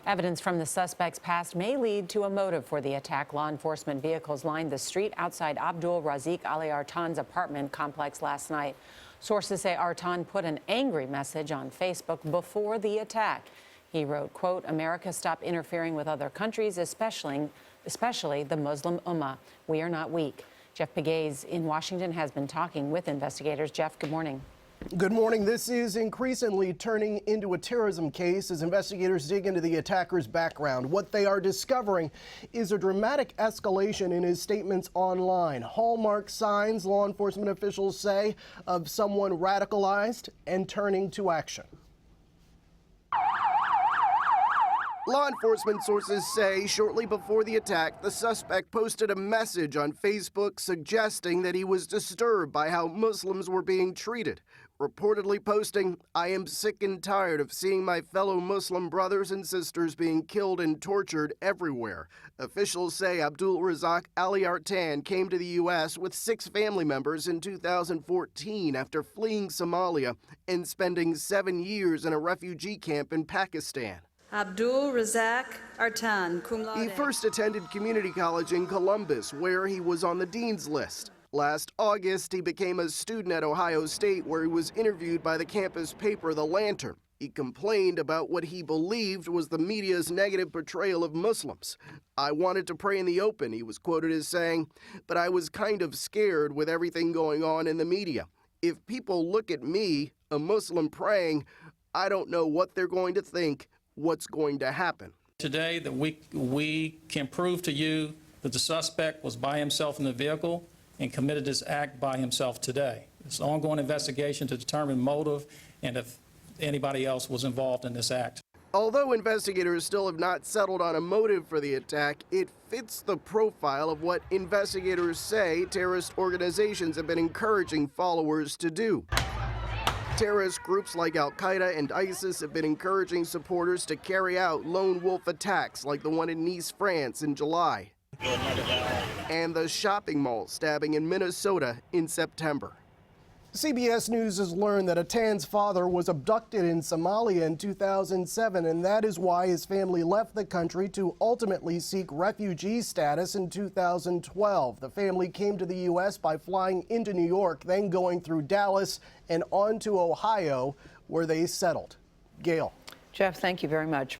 Evidence from the suspect's past may lead to a motive for the attack. Law enforcement vehicles lined the street outside Abdul Razik Ali Artan's apartment complex last night. Sources say Artan put an angry message on Facebook before the attack. He wrote, quote, "America, stop interfering with other countries, especially the Muslim Ummah. We are not weak." Jeff Pegues in Washington has been talking with investigators. Jeff, good morning. Good morning. This is increasingly turning into a terrorism case as investigators dig into the attacker's background. What they are discovering is a dramatic escalation in his statements online. Hallmark signs, law enforcement officials say, of someone radicalized and turning to action. Law enforcement sources say shortly before the attack, the suspect posted a message on Facebook suggesting that he was disturbed by how Muslims were being treated, reportedly posting, "I am sick and tired of seeing my fellow Muslim brothers and sisters being killed and tortured everywhere." Officials say Abdul Razak Ali Artan came to the U.S. with 6 family members in 2014 after fleeing Somalia and spending 7 years in a refugee camp in Pakistan. Abdul Razak Artan, cum laude. He first attended community college in Columbus, where he was on the dean's list. Last August, he became a student at Ohio State, where he was interviewed by the campus paper The Lantern. He complained about what he believed was the media's negative portrayal of Muslims. "I wanted to pray in the open," he was quoted as saying, "but I was kind of scared with everything going on in the media. If people look at me, a Muslim praying, I don't know what they're going to think, what's going to happen." Today, that we can prove to you that the suspect was by himself in the vehicle and committed this act by himself today. It's an ongoing investigation to determine motive and if anybody else was involved in this act. Although investigators still have not settled on a motive for the attack, it fits the profile of what investigators say terrorist organizations have been encouraging followers to do. Terrorist groups like Al-Qaeda and ISIS have been encouraging supporters to carry out lone wolf attacks like the one in Nice, France in July, and the shopping mall stabbing in Minnesota in September. CBS News has learned that Artan's father was abducted in Somalia in 2007, and that is why his family left the country to ultimately seek refugee status in 2012. The family came to the U.S. by flying into New York, then going through Dallas and on to Ohio, where they settled. Gail. Jeff, thank you very much.